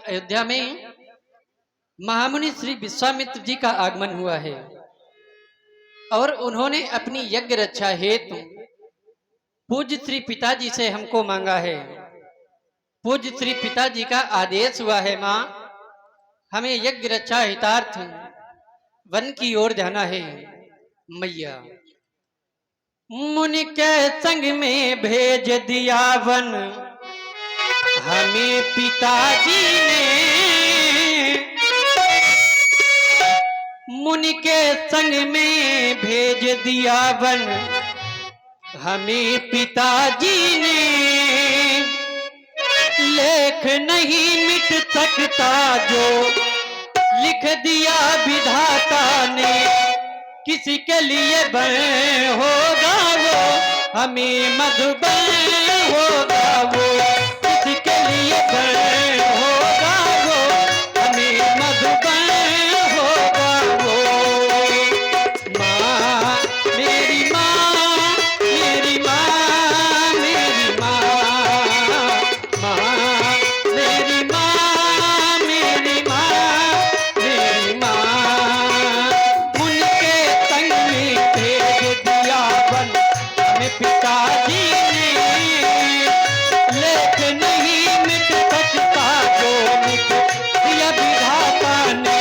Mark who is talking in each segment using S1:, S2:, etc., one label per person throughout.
S1: अयोध्या में महामुनि श्री विश्वामित्र जी का आगमन हुआ है और उन्होंने अपनी यज्ञ रक्षा हेतु पूज्य श्री पिताजी से हमको मांगा है। पूज्य श्री पिताजी का आदेश हुआ है, माँ हमें यज्ञ रक्षा हितार्थ वन की ओर जाना है। मैया मुनि के संग में भेज दिया वन हमें पिताजी ने। मुनि के संग में भेज दिया वन हमें पिताजी ने। लेख नहीं मिट सकता जो लिख दिया विधाता ने। किसी के लिए बन होगा वो हमें मधुबन होगा वो। किसी के लिए बन होगा वो हमें मधुबन होगा वो। माँ मेरी माँ मेरी माँ मेरी माँ। माँ मेरी माँ मेरी माँ मेरी माँ। उनके संग में भेज दिया वन हमें पिताजी ने। लेख नहीं मिट सकता जो लिख दिया विधाता ने।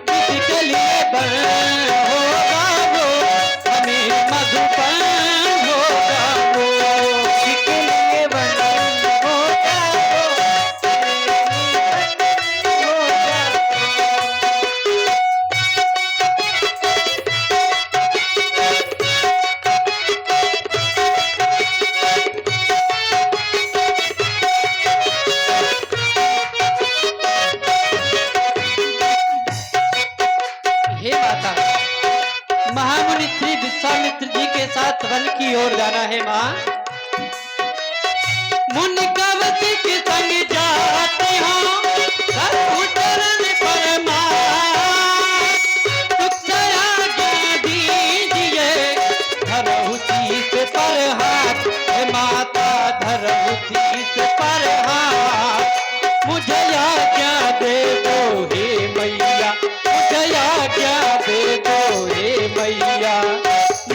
S1: किसके लिए बन होगा वो हमें मधुबन होगा वो। किसके लिए बन होगा वो हे माता महामुनि श्री विश्वामित्र जी के साथ वन की ओर जाना है। माँ मुनि कवच के संग जाते हो प्रभु चरण परमार। सुख से आज्ञा दीजिए धरहु शीस पर हाथ। हे माता धरहु शीस पर हाथ। मुझे आज्ञा दे दो हे मैया मुझे आज्ञा दे दो हे मैया।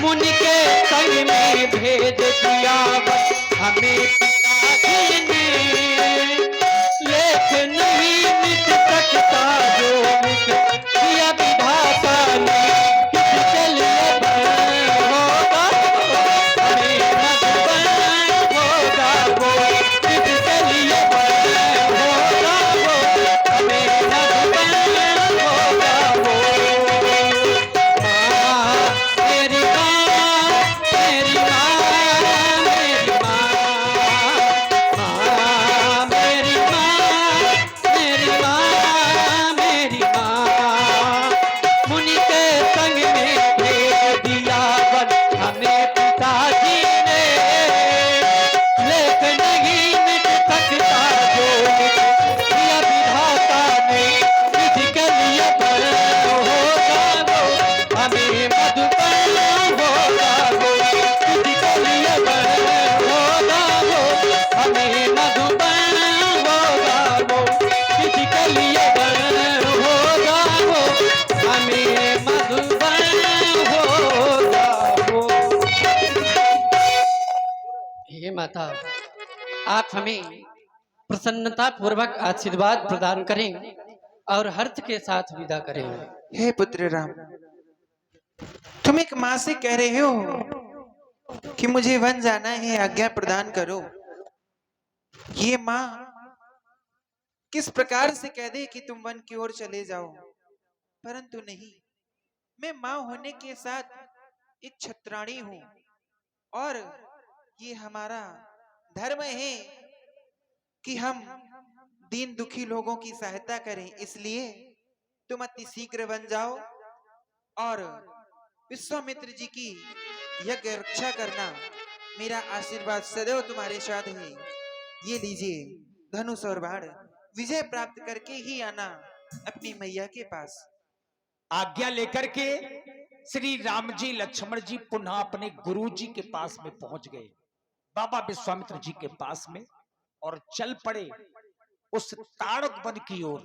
S1: मुनि के संग में भेज दिया वन हमें पिताजी ने। लेख नहीं मिट सकता जो लिख दिया विधाता ने। किसके लिए बन होगा हमें मधुबन होगा वो। किसके लिए बन होगा वो हमें मधुबन होगा वो। माँ मेरी माँ मेरी माँ मेरी माँ। माँ मेरी माँ मेरी माँ मेरी माँ। मुनि के संग में भेज दिया वन हमें पिताजी ने। लेख नहीं मिट सकता जो लिख दिया विधाता ने। किसके लिए बन होगा वो हमें मधुबन होगा वो। किसके लिए बन होगा वो हमें मधुबन होगा वो। किसके लिए बन होगा वो हमें मधुबन होगा वो। हे माता आप हमें प्रसन्नता पूर्वक आशीर्वाद प्रदान करें और हर्ष के साथ विदा करें।
S2: हे पुत्र राम, तुम एक माँ से कह रहे हो कि मुझे वन जाना है, आज्ञा प्रदान करो। ये माँ किस प्रकार से कह दे कि तुम वन की ओर चले जाओ, परंतु नहीं, मैं माँ होने के साथ एक छत्राणी हूँ और ये हमारा धर्म है कि हम दीन दुखी लोगों की सहायता करें। इसलिए तुम अति शीघ्र बन जाओ और विश्वामित्र जी की यज्ञ रक्षा करना। मेरा आशीर्वाद सदैव तुम्हारे साथ है। ये लीजिए धनुष और बाण, विजय प्राप्त करके ही आना अपनी मैया के पास।
S3: आज्ञा लेकर के श्री राम जी लक्ष्मण जी पुनः अपने गुरु जी के पास में पहुंच गए, बाबा विश्वामित्र जी के पास में, और चल पड़े उस ताड़क वन की ओर,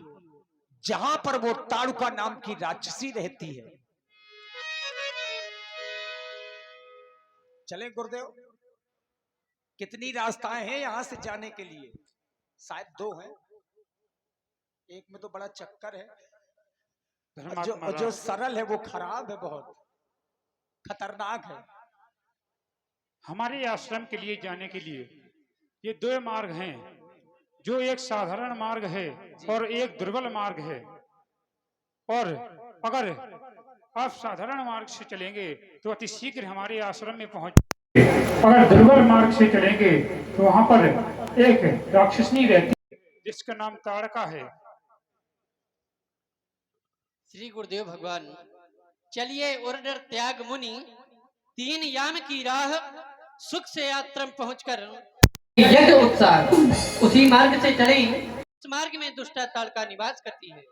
S3: जहां पर वो ताड़ुका नाम की राक्षसी रहती है। चले गुरुदेव, कितनी रास्ताएं हैं यहां से जाने के लिए? शायद 2 हैं। एक में तो बड़ा चक्कर है, जो सरल है वो खराब है, बहुत खतरनाक है।
S4: हमारे आश्रम के लिए जाने के लिए ये 2 मार्ग हैं, जो एक साधारण मार्ग है और एक दुर्बल मार्ग है। और अगर आप साधारण मार्ग से चलेंगे तो अति शीघ्र हमारे आश्रम में पहुंच, अगर दुर्बल मार्ग से चलेंगे तो वहां पर एक राक्षसनी रहती है जिसका नाम ताड़का है।
S1: श्री गुरुदेव भगवान, चलिए ऑर्डर त्याग मुनि, 3 याम की राह सुख से आश्रम पहुंचकर यज्ञ उत्साह उसी मार्ग से चले। उस मार्ग में दुष्टा ताड़का निवास करती है।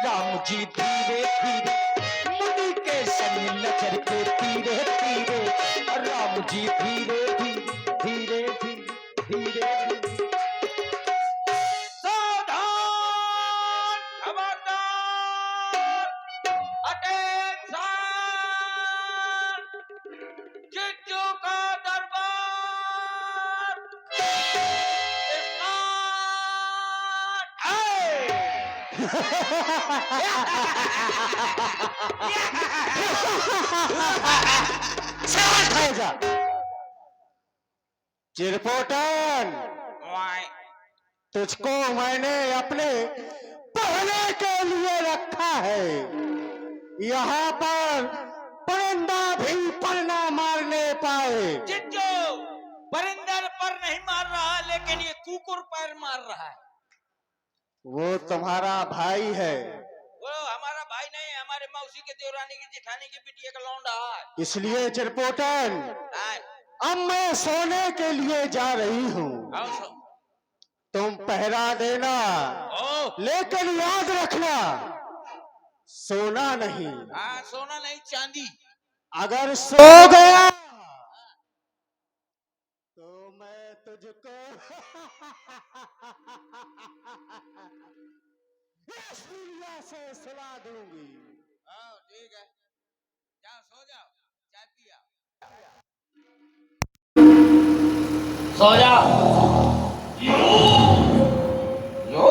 S3: राम जी धीरे धीरे मुनि के संग नजर के तीरे तीरे, राम जी धीरे धीरे धीरे धीरे धीरे धीरे। सावधान, खबरदार, अटेंशन, चिट्टू का दरबार
S5: चिरपोटन, तुझको मैंने अपने पहले के लिए रखा है। यहाँ पर परिंदा भी पर ना मारने पाए।
S3: चिट्टू परिंदर पर नहीं मार रहा, लेकिन ये कुकुर पर मार रहा है।
S5: वो तुम्हारा भाई है,
S3: वो हमारा भाई नहीं, हमारे मौसी के देवरानी की जेठानी की बिटिया का लौंडा है।
S5: इसलिए चिरपोटन अब मैं सोने के लिए जा रही हूँ। तुम पहरा देना, लेकिन याद रखना सोना नहीं।
S3: हाँ, सोना नहीं, चांदी।
S5: अगर सो गया तो मैं तुझको इस दुनिया से सुला दूंगी।
S3: हाँ ठीक है, जाओ सो जाओ, चाय पिया, सो जाओ। यो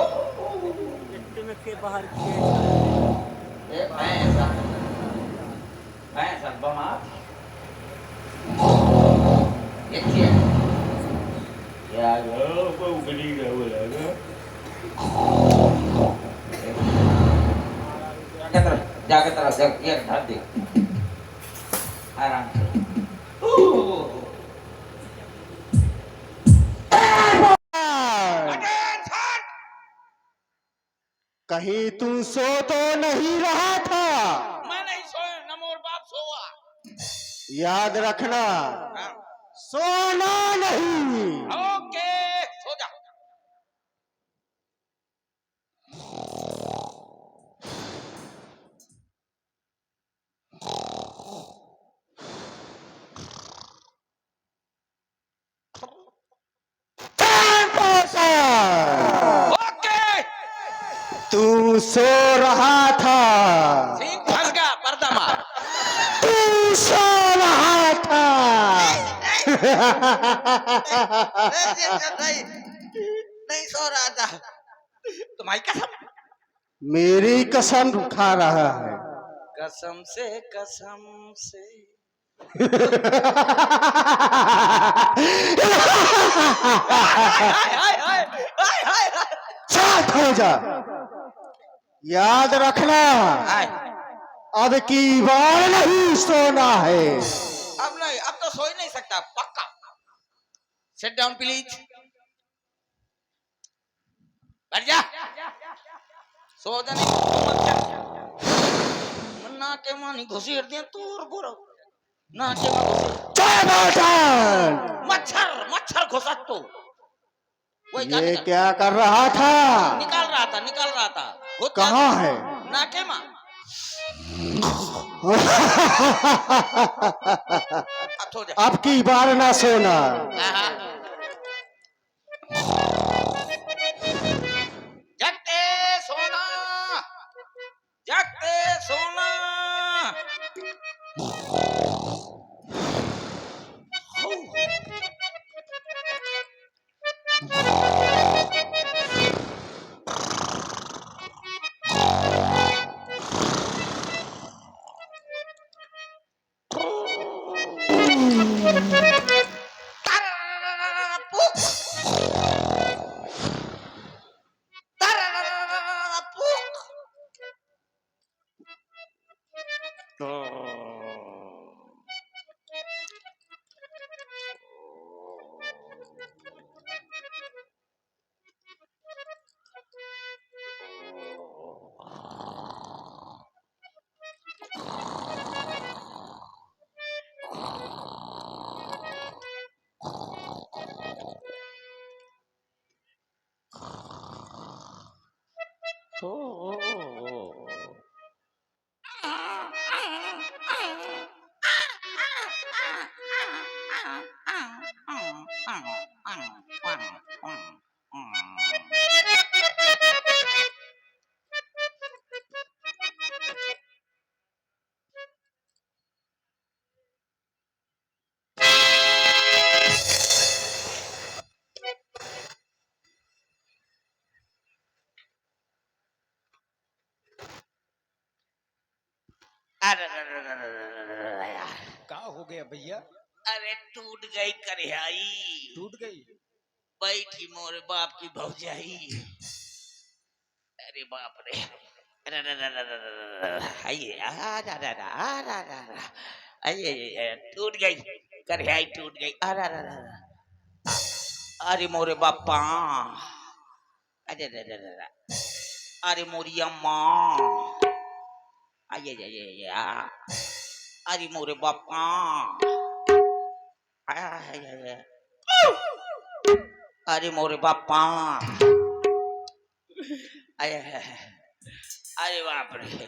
S3: के बाहर भैंसा बमार जाके तरफ एक धर दे आराम से।
S5: कहीं तू सो तो नहीं रहा था?
S3: मैं नहीं सोया, न मोर बाप सोआ।
S5: याद रखना, सोना नहीं।
S3: ओके, सो जा। ओके,
S5: तू सो रहा था,
S3: सीन फंस गया, पर्दा मार।
S5: तू सो रहा था।
S3: नहीं सो रहा था, तुम्हारी कसम।
S5: मेरी कसम खा रहा है।
S3: कसम से, कसम से।
S5: शांत हो जा। याद रखना,
S6: आए।
S5: अब की बार नहीं सोना है।
S6: अब नहीं, अब तो सो ही नहीं सकता पक्का। सिट डाउन प्लीज, बैठ जा। सो जा नहीं, ना के मानी घुसी दिया तोर बोरो, ना के मच्छर मच्छर घुसा तो वही
S5: ये क्या कर रहा था?
S6: निकाल रहा था, निकाल रहा था।
S5: कहाँ है?
S6: ना के मां
S5: अब की बार ना सोना।
S6: जगते सोना, जगते सोना।
S3: क्या हो गया भैया?
S6: अरे टूट गई करिहाई,
S3: टूट गई?
S6: बैठी मोरे बाप की भौजाई। अरे बाप रे, आइए आइए, टूट गई करिहाई, टूट गई। अरे मोरे बापा, अरे अरे मोरी अम्मा, आइए अरे मोरे बापा, अरे मोरे बापा, अरे बाप रे,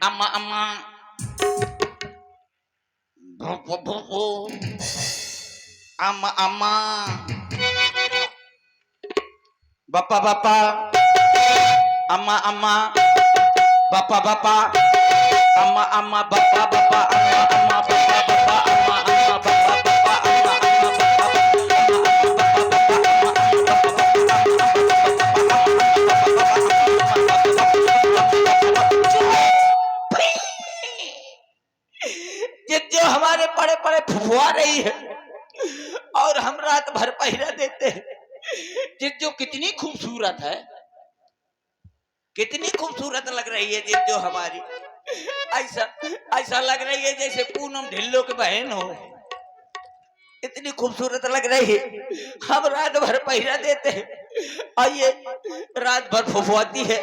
S6: अम्मा अम्मा, अम्मा अम्मा, बापा बापा, अम्मा अम्मा, बापा बापा, अम्मा अम्मा, बापा बापा, अम्मा अम्मा, बापा बापा, अम्मा अम्मा, बापा बापा, अम्मा जो हमारे पड़े पड़े फुफुआ रही है और हम रात भर पहिरा देते हैं। जिज्जो कितनी खूबसूरत है, कितनी खूबसूरत लग रही है जिज्जो हमारी। ऐसा ऐसा लग रही है जैसे पूनम ढिल्लो की बहन हो, इतनी खूबसूरत लग रही है। हम रात भर पहिरा देते हैं और ये रात भर फुफुआती है।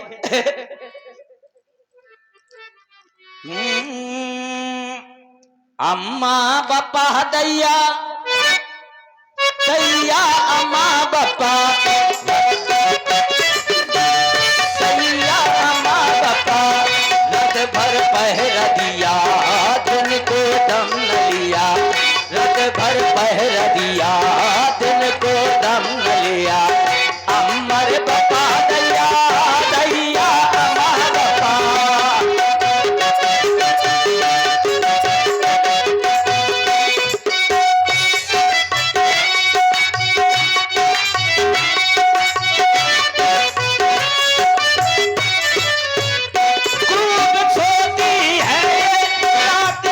S6: अम्मा बापा दैया दैया, अम्मा बापा दैया, अम्मा बापा, रात भर पहरा दिया, दिन को दम न लिया, रात भर पहरा दिया, दिन को दम न लिया। अमर बापा दैया दैया, अम्मा बापा, खूब सोती है रात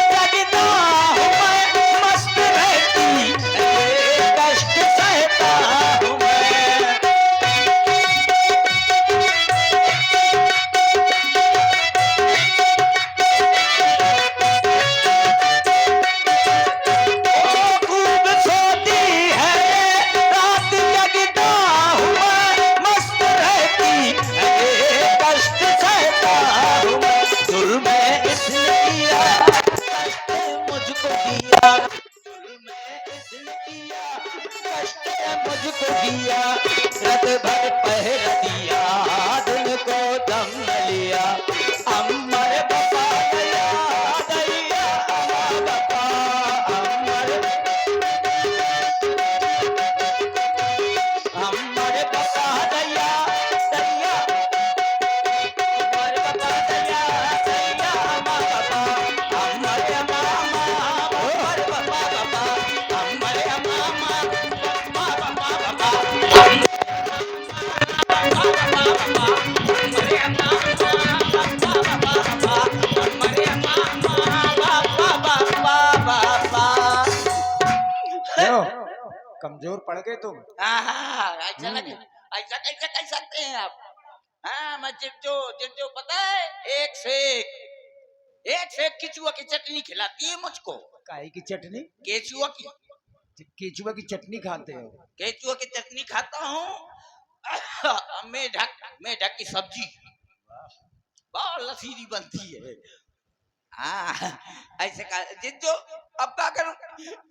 S3: कमजोर पड़ गए तुम।
S6: हाँ, ऐसा लगे, ऐसा कैसे कह सकते हैं आप? हाँ, मैं जिज्जो पता है, एक से एक केचुआ की चटनी खिलाती है मुझको।
S3: काहे की चटनी?
S6: केचुआ की
S3: केचुआ की चटनी खाते हो?
S6: केचुआ की चटनी खाता हूँ। मेढक की सब्जी बहुत लसीरी बनती है। हाँ, ऐसे का जिज्जो, अब क्या करूं?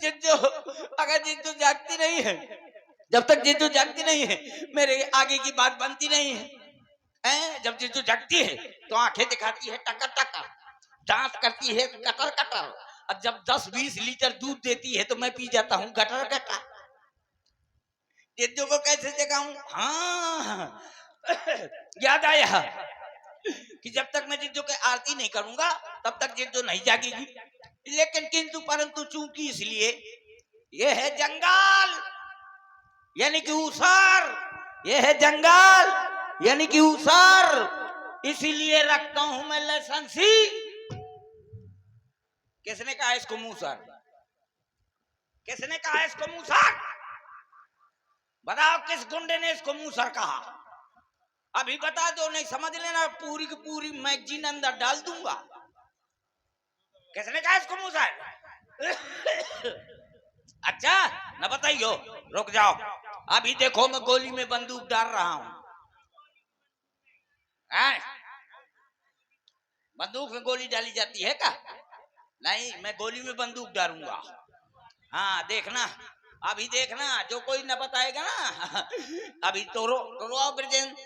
S6: जिज्जो, अगर जिज्जो जागती नहीं है, जब तक जिज्जो जागती नहीं है, मेरे आगे की बात बनती नहीं है। जब जिज्जो जागती है तो आंखें दिखाती है टकर टकर, दांत करती है कटर कटर, और जब 10-20 लीटर दूध देती है तो मैं पी जाता हूँ गटर गटर। जिज्जो को कैसे जगाऊं? हाँ, याद आया कि जब तक मैं जिज्जो की आरती नहीं करूंगा तब तक जिज्जो नहीं जागेगी। लेकिन किंतु परंतु चूंकि इसलिए ये है जंगल यानी कि ऊसर, ये है जंगल यानी कि ऊसर, इसीलिए रखता हूं मैं लाइसेंसी। किसने कहा इसको मूसर? किसने कहा इसको मूसर? बताओ किस गुंडे ने इसको मूसर कहा? अभी बता दो, नहीं समझ लेना पूरी की पूरी मैगजीन अंदर डाल दूंगा। किसने कहा इसको मूसर? अच्छा न बताइयो, रुक जाओ, अभी देखो मैं गोली में बंदूक डाल रहा हूं। बंदूक में गोली डाली जाती है क्या? नहीं, मैं गोली में बंदूक डालूंगा। हाँ देखना, अभी देखना, जो कोई न बताएगा ना अभी तो रो ब्रजेन।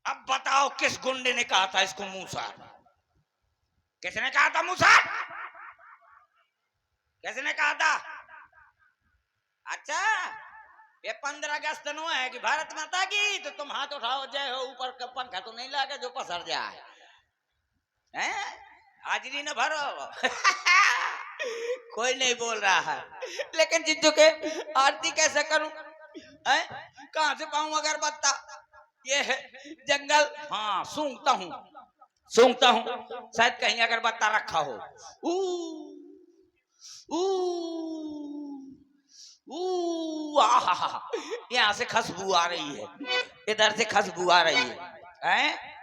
S6: अब बताओ किस गुंडे ने कहा था इसको मूसर? किसने कहा था मूसर? किसने कहा था? अच्छा, ये 15 अगस्त नो है कि भारत माता की, तो तुम हाथ उठाओ, जय हो, ऊपर का पंखा तो नहीं लगा जो पसर जाए, हैं? हाजिरी न भरो। कोई नहीं बोल रहा है, लेकिन जिज्जू के आरती कैसे करूं? कहां से पाऊं अगरबत्ता? ये है जंगल। हाँ, सूंघता हूं, शायद कहीं अगरबत्ता रखा हो। ऊ यहाँ से खुशबू आ रही है, इधर से खुशबू आ रही है।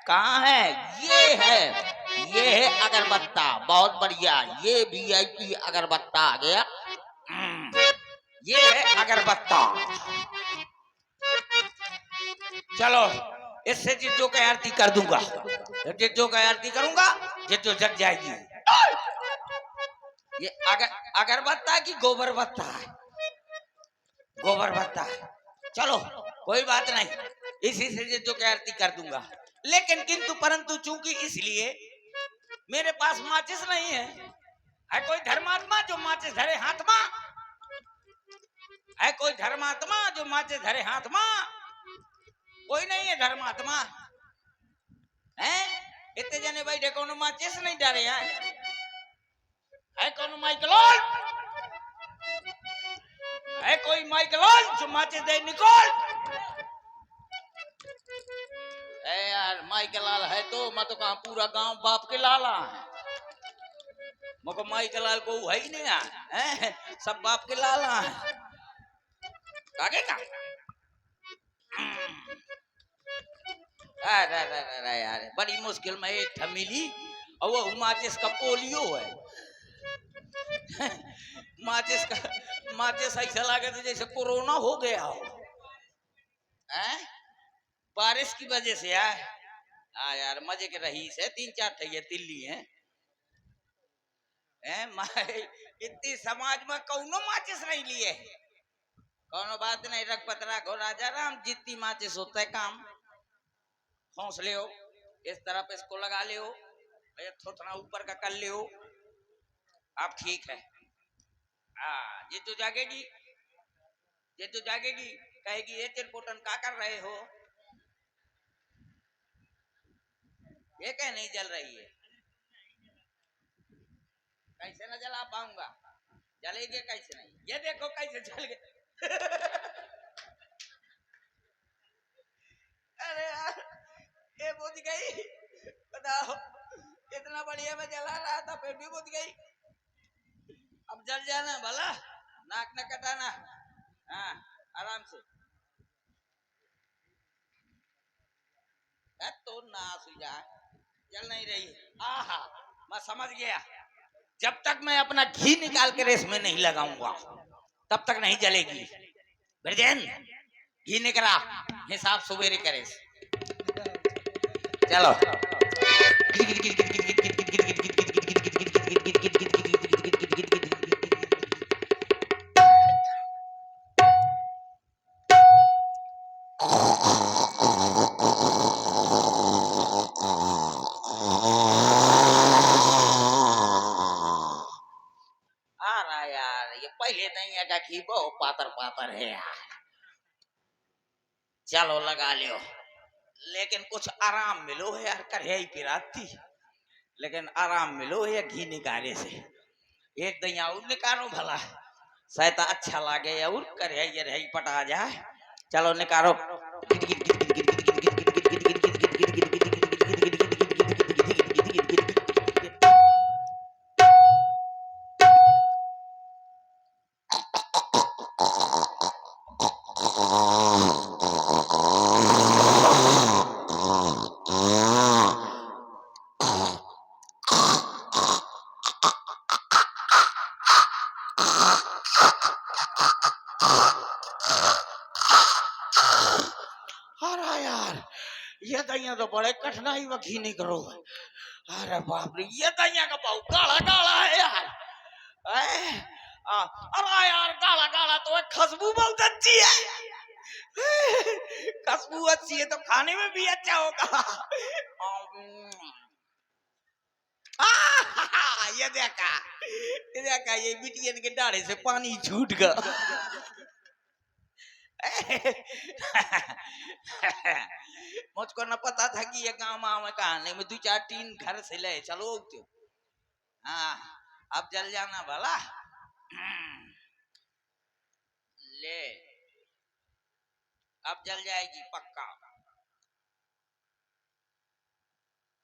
S6: कहाँ है? ये है अगरबत्ता, बहुत बढ़िया, ये VIP अगरबत्ता आ गया। ये है अगरबत्ता। चलो, इससे जिज्जो की आरती कर दूंगा। जिज्जो की आरती करूंगा, जिज्जो जग जाएगी। ये अगरबत्ता की गोबर बत्ता है? गोबर बत्ता है। चलो कोई बात नहीं, इसी से जिज्जो की आरती कर दूंगा। लेकिन किंतु परंतु चूंकि इसलिए मेरे पास माचिस नहीं है कोई धर्मात्मा जो माचिस धरे हाथ में? है कोई धर्मात्मा जो माचिस धरे हाथ में? कोई नहीं है धर्मात्मा। इतने जने बैठे, कोनो माचिस नहीं डरे हैं? है कोनो माइकलोल? है कोई माइकलोल जो माचिस दे निकोल? यार माइकलाल है तो मैं तो कहा पूरा गांव बाप के लाला है। मको माइकलाल को है ही नहीं है, सब बाप के लाला है। आगे का अरे यार, बड़ी मुश्किल में एक मिली, और वो माचिस का पोलियो है। माचिस ऐसा लगे तो जैसे कोरोना हो गया हो, बारिश की वजह से। यार मजे के रहीस है, 3-4 ठैया तिल्ली है। इतनी समाज में कौनो माचिस नहीं लिए, कौनो बात नहीं, रखपत राखो राजा राम, जितनी माचिस होता है काम। हौसले हो, इस तरफ इसको लगा ले हो, थोड़ा ऊपर का कर ले हो, अब ठीक है। ये तो जागेगी, कहेगी ये तिरपोटन क्या कर रहे हो? ये क्या नहीं जल रही है? कैसे न जला पाऊंगा, जलेगी कैसे नहीं, ये देखो कैसे जल गए। अरे यार ये बुझ गई, बताओ इतना बढ़िया मैं जला रहा था फिर भी बुझ गई। अब जल जाना भला, नाक न कटाना। हाँ आराम से। तो ना सुझा जल नहीं रही। आहा मैं समझ गया, जब तक मैं अपना घी निकाल के रेस में नहीं लगाऊंगा तब तक नहीं जलेगी। ब्रजेन घी निकला, हिसाब सवेरे करे। चलो आ रहा यार, ये पहले नहीं का घी बहुत पातर पातर है यार। चलो लगा लियो, लेकिन कुछ आराम मिलो है यार। कढ़ाई पिराती लेकिन आराम मिलो है घी निकाले से। एक दैया और निकालो भला, शायद अच्छा लागे और कढ़ाई रही पटा जाए। चलो निकालो। अरे यार ये दैया तो बड़े कठिनाई में घी नहीं करो। अरे बाप रे, ये दैया का बहुत काला काला है यार। अरे यार काला काला तो है, खुशबू बहुत अच्छी है। खुशबू अच्छी है तो खाने में भी अच्छा होगा। ये देखा ये बिटियन के डाढ़े से पानी छूट गया। मुझको न पता था कि ये गाँव में कहानी में 2-4-3 घर से ले चलो तो। हाँ अब जल जाना भला। ले अब जल जाएगी पक्का,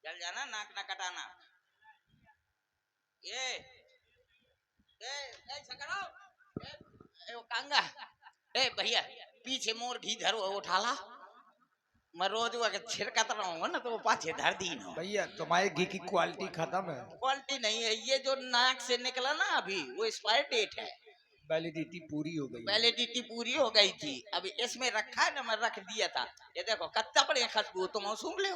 S6: जल जाना, नाक न कटाना। ये करो वो कांगा। ए भैया पीछे मोर घी धरो उठा ला, मैं रोज छिड़कता रहूंगा ना तो वो पाछे धर दी ना।
S3: भैया तुम्हारे घी की क्वालिटी खत्म है।
S6: क्वालिटी नहीं है, ये जो नाक से निकला ना अभी वो एक्सपायर डेट है।
S3: वैलिडिटी पूरी हो गई।
S6: वैलिडिटी पूरी हो गई थी, अभी इसमें रखा है ना, मैं रख दिया था। ये देखो कच्चा पड़े खुशबू, तुम सूंघ ले।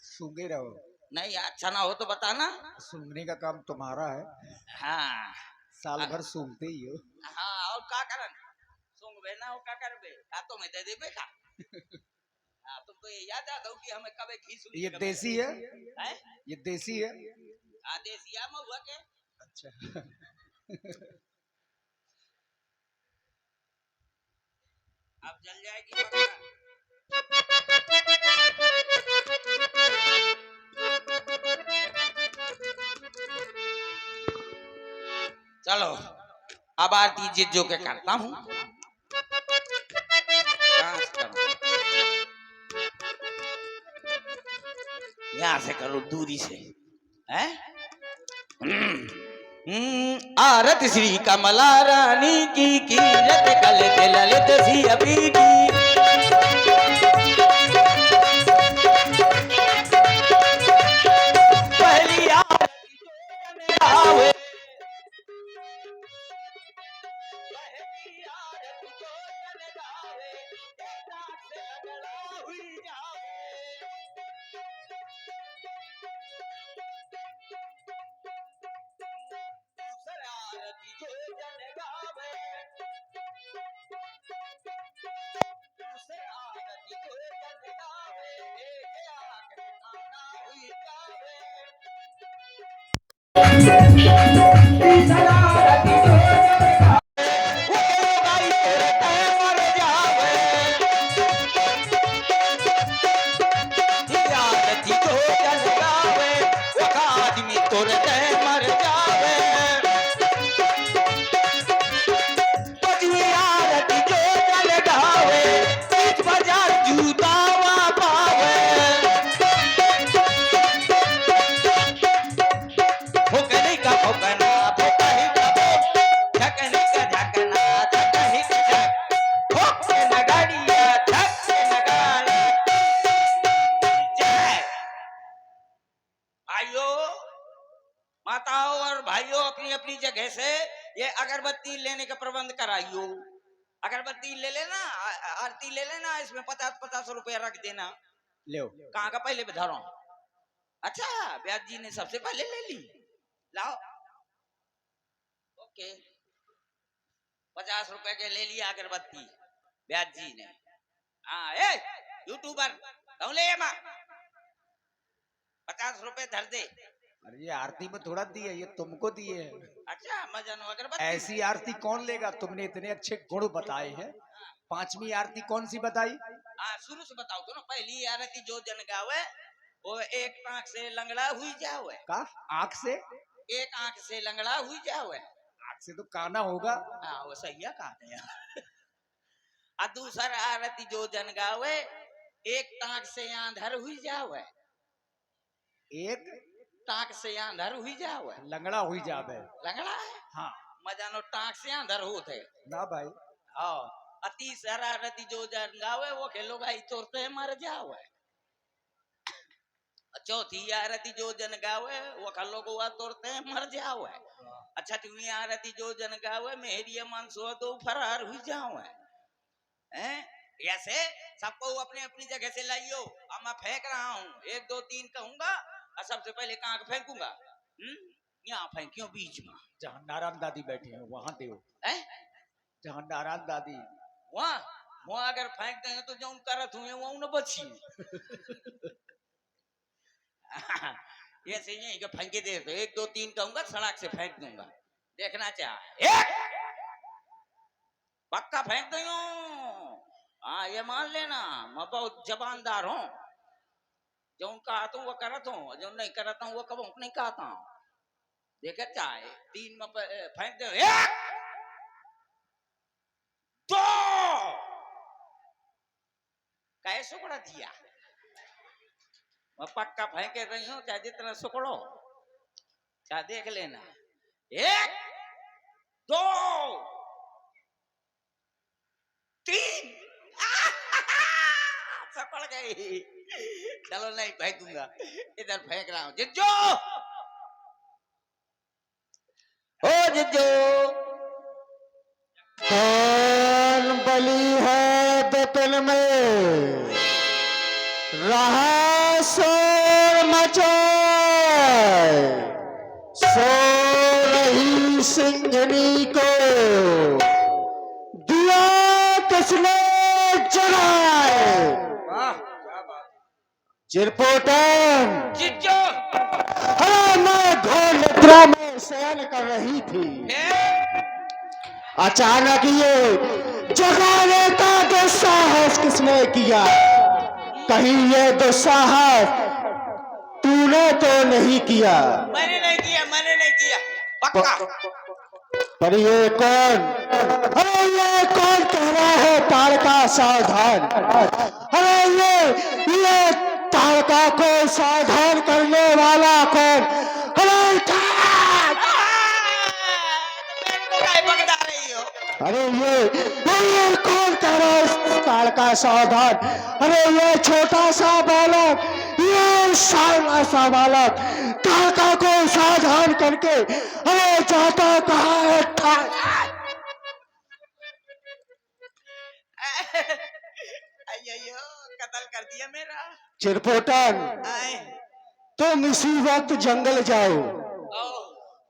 S3: सूंघे रहो।
S6: नहीं अच्छा ना हो तो बताना।
S3: सूंघने का काम तुम्हारा है।
S6: हाँ
S3: साल भर सूंघते ही हो।
S6: हाँ और का करन सूंघबे ना हो का करबे, हाथों में दे देबे का। हाँ तुमको ये याद आ दो कि हमें कभी घी सूंघ।
S3: ये देसी है,
S6: है?
S3: ये देसी है।
S6: हाँ देसी है महुआ के।
S3: अच्छा
S6: अब जल जाएगी पक्का। चलो अब आरती जिज्जो के करता हूँ। यहाँ से करो दूरी से है। आरत श्री कमला रानी की कीरत कलित ललित सी अभी की। पहली आवे तोरे मर जावे। ऐसे ये अगरबत्ती लेने का प्रबंध कराइयो। अगरबत्ती ले लेना, आरती ले लेना, इसमें 50-50 रुपया रख देना।
S3: ले
S6: कहाँ का पहले बधारो? अच्छा, ब्याज जी ने सबसे पहले ले ली। लाओ, ओके, 50 रुपए के ले लिया अगरबत्ती ब्याज जी ने। हाँ, ए यूट्यूबर तुम ले माँ, 50 रुपए धर दे।
S3: अरे ये आरती में थोड़ा दिए, ये तुमको दिए है।
S6: अच्छा, मजा नो अगरबत्ती।
S3: ऐसी आरती कौन लेगा? तुमने इतने अच्छे गुण बताए हैं, 5वीं आरती कौन सी बताई?
S6: हाँ, शुरू से बताओ तो ना। पहली आरती जो जन गावे वो एक आंख से लंगड़ा हुई जावे।
S3: का आंख से?
S6: एक आंख से लंगड़ा हुई जावे।
S3: आंख से तो काना होगा।
S6: हाँ, वो सही है, कहा हैं। और दूसरा आरती जो जन गावे एक टांग से आंधर हुई जावे।
S3: एक
S6: टांग से आंधर हुई जावे।
S3: लंगड़ा हुई जावे।
S6: लंगड़ा है?
S3: हाँ
S6: मजा नो टांग से आंधर होते।
S3: ना भाई।
S6: हाँ, अति शरारती जो जन गावे वो के लोग आई तोड़ते मर जावे। चौथी आरती जो जन गावे वो खल्लो को तोड़ते मर जावे। अच्छा, छठवीं आरती जो जन गावे मेहरिया मनसो तो फरार हुई जावे। हैं? ऐसे सबको अपने अपनी जगह से लाइयो। अब मैं फेंक रहा हूँ, 1 2 3 कहूंगा और सबसे पहले कहाँ फेंकूंगा? यहाँ फेंकियो बीच में,
S3: जहाँ नारायण दादी बैठे हैं वहां दे। जहाँ नारायण दादी
S6: वहाँ वहाँ अगर फेंक देंगे तो जो करत हुए वहाँ न बची। ऐसे यही फेंके दे तो 1 2 3 कहूंगा, सड़क से फेंक दूंगा। देखना चाहे पक्का फेंक दो। हाँ, ये मान लेना मैं बहुत जबानदार हूँ। जो कहता हूँ वो करत हूँ, जो नहीं करता हूँ वो कब नहीं कहता हूँ। देखे चाहे 3 में फेंक दो। 1 2 कैसे सुकड़ा दिया? मैं पक्का फेंके रही हूँ, चाहे जितना सुकड़ो, चाहे देख लेना। 1 2 3 सफल गई। चलो नहीं फेंकूंगा, इधर फेंक रहा हूँ। जिज्जो, ओ जिज्जो,
S5: कौन बली है विपिन में? रहा शोर मचाए, सो रही सिंघनी को दिया किसने जगाए?
S3: वाह क्या बात।
S5: चिरपोटन,
S6: जिज्जो,
S5: अरे मैं घोर निद्रा में शयन कर रही थी, अचानक ये जगाने का दुस्साहस किसने किया? कहीं ये दुस्साहस तूने तो नहीं किया?
S6: मैंने नहीं किया, मैंने नहीं किया, पक्का।
S5: पर ये कौन? अरे ये कौन कह रहा है तारका सावधान? अरे ये तारका को सावधान करने वाला कौन? अरे
S6: पकड़ा रही हो?
S5: अरे ये कौन कह रहा है तारका सावधान? अरे ये छोटा सा बालक, ये शाला सा बालक तारका को सावधान करके अरे जाता कहाँ है?
S6: अయ్యయ్యో, कत्ल कर दिया मेरा।
S5: चिरपोटन,
S6: आए,
S5: तुम इसी वक्त जंगल जाओ
S6: ओ,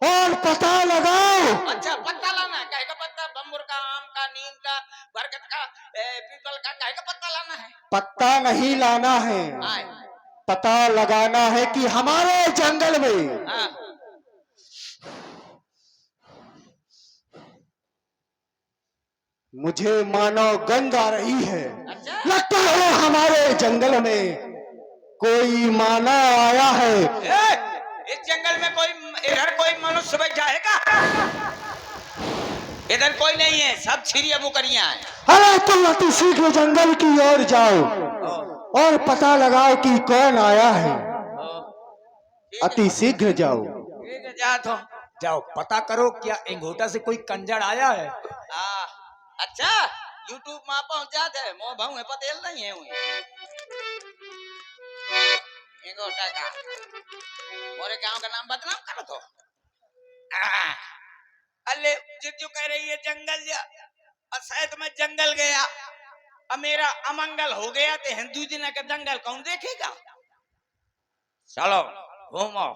S5: और पता लगाओ।
S6: अच्छा, पत्ता लाना? काहे का पत्ता? बम्बुर का, आम का, नीम का, बरगद का, पीपल का, काहे का पत्ता लाना है?
S5: पत्ता नहीं लाना है,
S6: आए,
S5: पता लगाना है कि हमारे जंगल में
S6: हाँ,
S5: मुझे मानो गंध आ रही है।
S6: अच्छा,
S5: लगता है हमारे जंगल में कोई मानव आया है।
S6: इस जंगल में इधर कोई मनुष्य बैठा है का? इधर कोई नहीं है, सब छिरिया बुकरियां हैं।
S5: अरे तुम अति शीघ्र जंगल की ओर जाओ और पता लगाओ कि कौन आया है। अति शीघ्र जाओ।
S6: ठीक है, जा तो।
S3: जाओ पता करो, क्या इंगोटा से कोई कंजर आया है?
S6: अच्छा, YouTube में पहुंच जाते हैं। मोह भाव है, पतेल नहीं है। इंगोटा का मोरे गांव का नाम बदनाम करो तो। अल्ले जिज्जू कह रही है जंगल जा, और शायद मैं जंगल गया और मेरा अमंगल हो गया तो हिंदू दिन का दंगल कौन देखेगा? चलो घूमो।